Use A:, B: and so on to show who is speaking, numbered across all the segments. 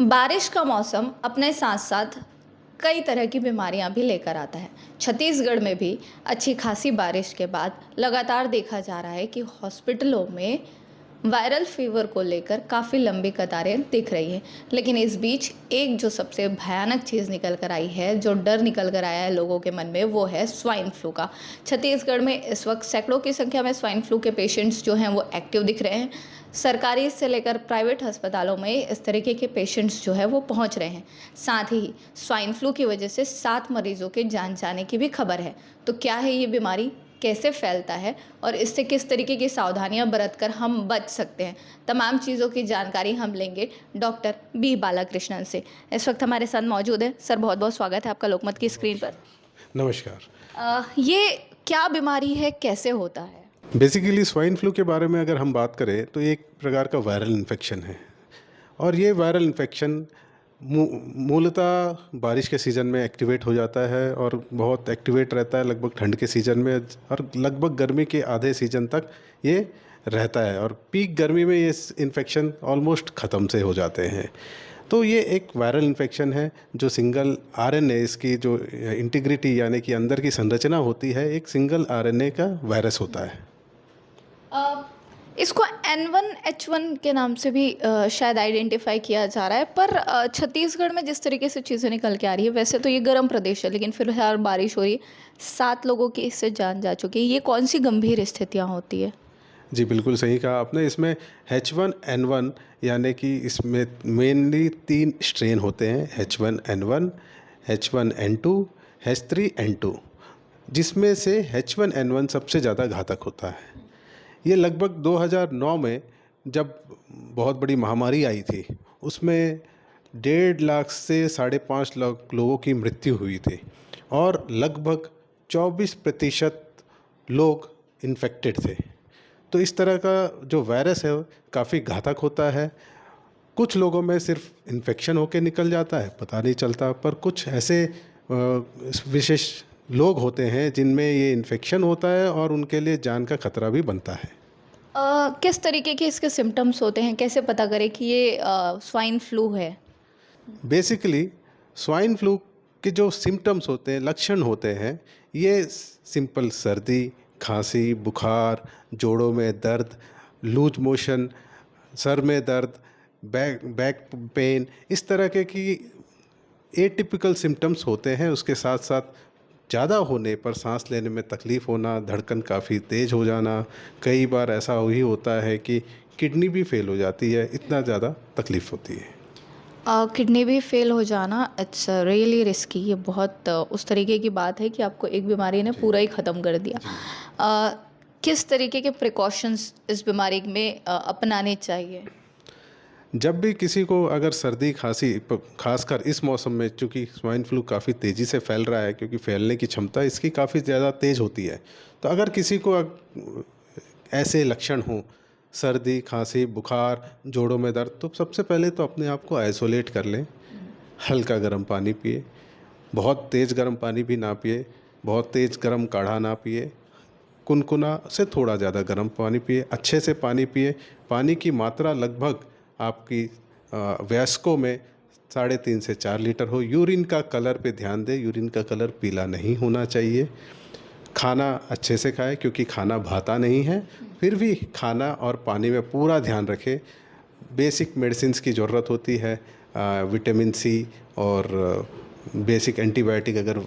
A: बारिश का मौसम अपने साथ साथ कई तरह की बीमारियां भी लेकर आता है। छत्तीसगढ़ में भी अच्छी खासी बारिश के बाद लगातार देखा जा रहा है कि हॉस्पिटलों में वायरल फीवर को लेकर काफ़ी लंबी कतारें दिख रही हैं। लेकिन इस बीच एक जो सबसे भयानक चीज़ निकल कर आई है, जो डर निकल कर आया है लोगों के मन में, वो है स्वाइन फ्लू का। छत्तीसगढ़ में इस वक्त सैकड़ों की संख्या में स्वाइन फ्लू के पेशेंट्स जो हैं वो एक्टिव दिख रहे हैं। सरकारी से लेकर प्राइवेट अस्पतालों में इस तरीके के पेशेंट्स जो है वो पहुंच रहे हैं। साथ ही स्वाइन फ्लू की वजह से 7 मरीजों के जान जाने की भी खबर है। तो क्या है ये बीमारी, कैसे फैलता है और इससे किस तरीके की सावधानियां बरतकर हम बच सकते हैं, तमाम चीज़ों की जानकारी हम लेंगे डॉक्टर बी बालाकृष्णन से। इस वक्त हमारे साथ मौजूद है। सर, बहुत बहुत स्वागत है आपका लोकमत की स्क्रीन पर।
B: नमस्कार।
A: ये क्या बीमारी है, कैसे होता है?
B: बेसिकली स्वाइन फ्लू के बारे में अगर हम बात करें तो ये एक प्रकार का वायरल इन्फेक्शन है और ये वायरल इन्फेक्शन मूलतः बारिश के सीज़न में एक्टिवेट हो जाता है और बहुत एक्टिवेट रहता है लगभग ठंड के सीज़न में और लगभग गर्मी के आधे सीज़न तक ये रहता है और पीक गर्मी में ये इन्फेक्शन ऑलमोस्ट ख़त्म से हो जाते हैं। तो ये एक वायरल इन्फेक्शन है जो सिंगल आरएनए, इसकी जो इंटीग्रिटी यानी कि अंदर की संरचना होती है, एक सिंगल आरएनए का वायरस होता है।
A: अ, इसको N1H1 के नाम से भी शायद आइडेंटिफाई किया जा रहा है, पर छत्तीसगढ़ में जिस तरीके से चीज़ें निकल के आ रही है, वैसे तो ये गर्म प्रदेश है, लेकिन फिर यार बारिश हो रही है, 7 लोगों की इससे जान जा चुकी है। ये कौन सी गंभीर स्थितियाँ होती है?
B: जी, बिल्कुल सही कहा आपने। इसमें H1N1 यानी कि इसमें मेनली 3 स्ट्रेन होते हैं, H1N1, H1N2, H3N2, जिसमें से H1N1 सबसे ज़्यादा घातक होता है। ये लगभग 2009 में जब बहुत बड़ी महामारी आई थी, उसमें 1.5 लाख से 5.5 लाख लोगों की मृत्यु हुई थी और लगभग 24% लोग इन्फेक्टेड थे। तो इस तरह का जो वायरस है काफ़ी घातक होता है। कुछ लोगों में सिर्फ इन्फेक्शन होकर निकल जाता है, पता नहीं चलता, पर कुछ ऐसे विशेष लोग होते हैं जिनमें ये इन्फेक्शन होता है और उनके लिए जान का खतरा भी बनता है।
A: किस तरीके के इसके सिम्टम्स होते हैं? कैसे पता करें कि ये स्वाइन फ्लू है?
B: बेसिकली स्वाइन फ्लू के जो सिम्टम्स होते हैं, लक्षण होते हैं, ये सिंपल सर्दी, खांसी, बुखार, जोड़ों में दर्द, लूज मोशन, सर में दर्द, बैक बैक पेन, इस तरह के की एटिपिकल सिम्टम्स होते हैं। उसके साथ साथ ज़्यादा होने पर सांस लेने में तकलीफ़ होना, धड़कन काफ़ी तेज़ हो जाना, कई बार ऐसा भी होता है कि किडनी भी फेल हो जाती है, इतना ज़्यादा तकलीफ़ होती है।
A: किडनी भी फेल हो जाना, इट्स रियली रिस्की। ये बहुत उस तरीके की बात है कि आपको एक बीमारी ने पूरा ही ख़त्म कर दिया। अ, किस तरीके के प्रिकॉशंस इस बीमारी में अपनाने चाहिए?
B: जब भी किसी को अगर सर्दी खांसी खासकर इस मौसम में, चूँकि स्वाइन फ्लू काफ़ी तेज़ी से फैल रहा है, क्योंकि फैलने की क्षमता इसकी काफ़ी ज़्यादा तेज़ होती है, तो अगर किसी को ऐसे लक्षण हों, सर्दी, खांसी, बुखार, जोड़ों में दर्द, तो सबसे पहले तो अपने आप को आइसोलेट कर लें। हल्का गर्म पानी पिए, बहुत तेज़ गर्म पानी भी ना पिए, बहुत तेज़ गर्म काढ़ा ना पिए, कुनकुना से थोड़ा ज़्यादा गर्म पानी पिए, अच्छे से पानी पिए। पानी की मात्रा लगभग आपकी वयस्कों में 3.5 से 4 लीटर हो। यूरिन का कलर पे ध्यान दें, यूरिन का कलर पीला नहीं होना चाहिए। खाना अच्छे से खाएं, क्योंकि खाना भाता नहीं है, फिर भी खाना और पानी में पूरा ध्यान रखें। बेसिक मेडिसिन्स की ज़रूरत होती है, विटामिन सी और बेसिक एंटीबायोटिक। अगर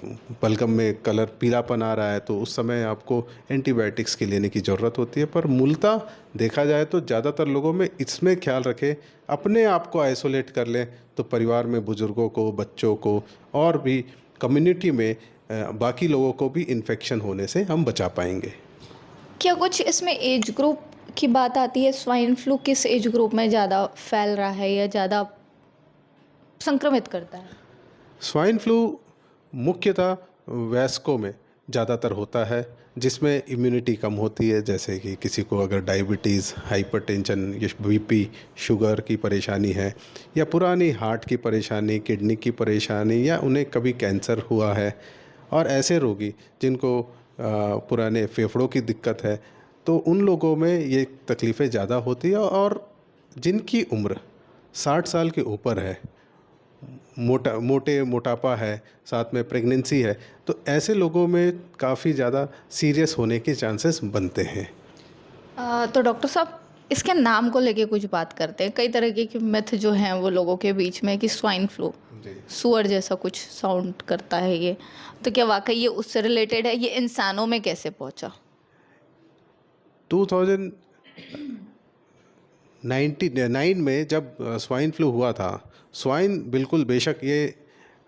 B: बलगम में कलर पीलापन आ रहा है तो उस समय आपको एंटीबायोटिक्स की लेने की ज़रूरत होती है। पर मूलतः देखा जाए तो ज़्यादातर लोगों में इसमें ख्याल रखें, अपने आप को आइसोलेट कर लें, तो परिवार में बुज़ुर्गों को, बच्चों को और भी कम्युनिटी में बाकी लोगों को भी इन्फेक्शन होने से हम बचा पाएंगे।
A: क्या कुछ इसमें एज ग्रुप की बात आती है? स्वाइन फ्लू किस एज ग्रुप में ज़्यादा फैल रहा है या ज़्यादा संक्रमित करता है?
B: स्वाइन फ्लू मुख्यतः वयस्कों में ज़्यादातर होता है, जिसमें इम्यूनिटी कम होती है, जैसे कि किसी को अगर डायबिटीज़, हाइपरटेंशन या बीपी, शुगर की परेशानी है, या पुरानी हार्ट की परेशानी, किडनी की परेशानी, या उन्हें कभी कैंसर हुआ है, और ऐसे रोगी जिनको पुराने फेफड़ों की दिक्कत है, तो उन लोगों में ये तकलीफ़ें ज़्यादा होती है। और जिनकी उम्र 60 साल के ऊपर है, मोटापा है, साथ में प्रेगनेंसी है, तो ऐसे लोगों में काफ़ी ज़्यादा सीरियस होने के चांसेस बनते हैं।
A: तो डॉक्टर साहब इसके नाम को लेके कुछ बात करते हैं। कई तरह के मिथ जो हैं वो लोगों के बीच में कि स्वाइन फ्लू,
B: जी।
A: सूअर जैसा कुछ साउंड करता है ये। तो क्या वाक़ई ये उससे रिलेटेड है? ये इंसानों में कैसे पहुँचा?
B: 2099 में जब स्वाइन फ्लू हुआ था, स्वाइन बिल्कुल बेशक ये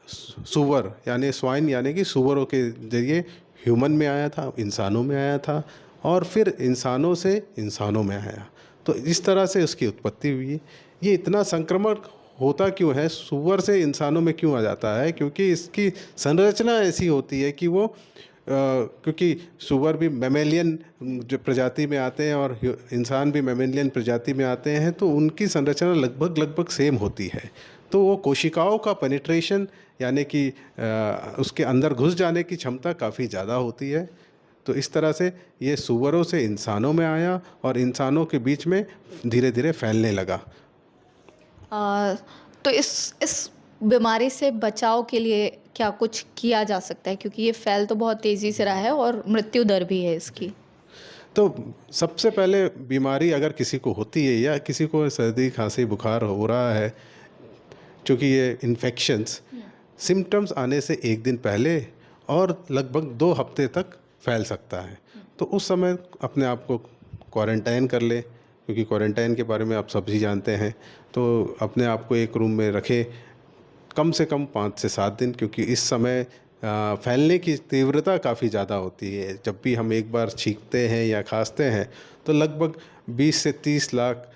B: सूअर यानी स्वाइन यानी कि सूअरों के ज़रिए ह्यूमन में आया था, इंसानों में आया था और फिर इंसानों से इंसानों में आया। तो इस तरह से उसकी उत्पत्ति हुई है। ये इतना संक्रमण होता क्यों है, सूअर से इंसानों में क्यों आ जाता है? क्योंकि इसकी संरचना ऐसी होती है कि वो क्योंकि सूअर भी मैमेलियन जो प्रजाति में आते हैं और इंसान भी मैमेलियन प्रजाति में आते हैं, तो उनकी संरचना लगभग सेम होती है। तो वो कोशिकाओं का पेनिट्रेशन यानी कि उसके अंदर घुस जाने की क्षमता काफ़ी ज़्यादा होती है। तो इस तरह से ये सूअरों से इंसानों में आया और इंसानों के बीच में धीरे धीरे फैलने लगा।
A: अ, तो इस बीमारी से बचाव के लिए क्या कुछ किया जा सकता है? क्योंकि ये फैल तो बहुत तेज़ी से रहा है और मृत्यु दर भी है इसकी।
B: तो सबसे पहले बीमारी अगर किसी को होती है या किसी को सर्दी खांसी बुखार हो रहा है, चूँकि ये इन्फेक्शंस सिम्टम्स आने से एक दिन पहले और लगभग 2 हफ्ते तक फैल सकता है। तो उस समय अपने आप को क्वारंटाइन कर लें, क्योंकि क्वारंटाइन के बारे में आप सभी जानते हैं। तो अपने आप को एक रूम में रखें कम से कम 5 से 7 दिन, क्योंकि इस समय फैलने की तीव्रता काफ़ी ज़्यादा होती है। जब भी हम एक बार छींकते हैं या खांसते हैं तो लगभग 20 से 30 लाख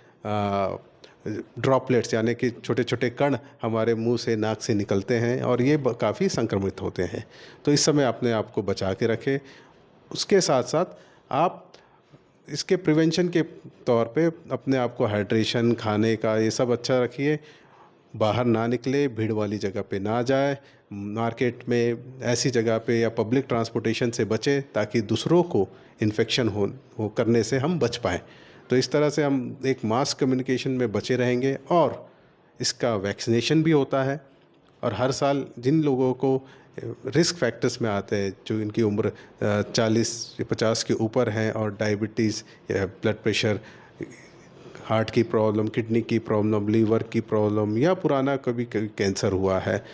B: ड्रॉपलेट्स यानी कि छोटे छोटे कण हमारे मुंह से नाक से निकलते हैं और ये काफ़ी संक्रमित होते हैं। तो इस समय अपने आप को बचा के रखें। उसके साथ साथ आप इसके प्रिवेंशन के तौर पे अपने आप को हाइड्रेशन, खाने का ये सब अच्छा रखिए। बाहर ना निकले, भीड़ वाली जगह पे ना जाए, मार्केट में ऐसी जगह पे या पब्लिक ट्रांसपोर्टेशन से बचें ताकि दूसरों को इन्फेक्शन हो करने से हम बच पाएँ। तो इस तरह से हम एक मास कम्युनिकेशन में बचे रहेंगे और इसका वैक्सीनेशन भी होता है। और हर साल जिन लोगों को रिस्क फैक्टर्स में आते हैं, जो इनकी उम्र 40 या 50 के ऊपर हैं और डायबिटीज़ या ब्लड प्रेशर, हार्ट की प्रॉब्लम, किडनी की प्रॉब्लम, लीवर की प्रॉब्लम या पुराना कभी कैंसर हुआ है,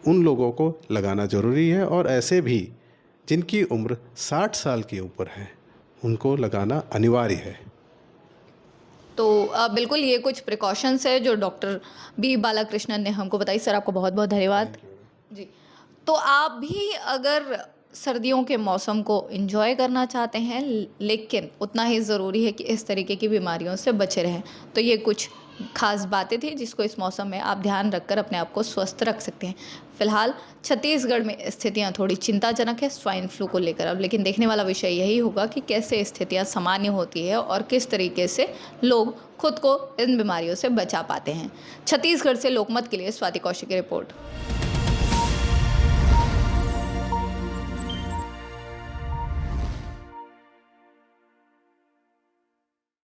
B: उन लोगों को लगाना ज़रूरी है। और ऐसे भी जिनकी उम्र 60 साल के ऊपर है उनको लगाना अनिवार्य है।
A: तो बिल्कुल ये कुछ प्रिकॉशंस है जो डॉक्टर बी बालाकृष्णन ने हमको बताई। सर आपको बहुत बहुत धन्यवाद। जी। तो आप भी अगर सर्दियों के मौसम को एंजॉय करना चाहते हैं लेकिन उतना ही ज़रूरी है कि इस तरीके की बीमारियों से बचे रहें, तो ये कुछ खास बातें थी जिसको इस मौसम में आप ध्यान रखकर अपने आप को स्वस्थ रख सकते हैं। फिलहाल छत्तीसगढ़ में स्थितियां थोड़ी चिंताजनक है स्वाइन फ्लू को लेकर अब, लेकिन देखने वाला विषय यही होगा कि कैसे स्थितियां सामान्य होती है और किस तरीके से लोग खुद को इन बीमारियों से बचा पाते हैं। छत्तीसगढ़ से लोकमत के लिए स्वाति कौशिक की रिपोर्ट।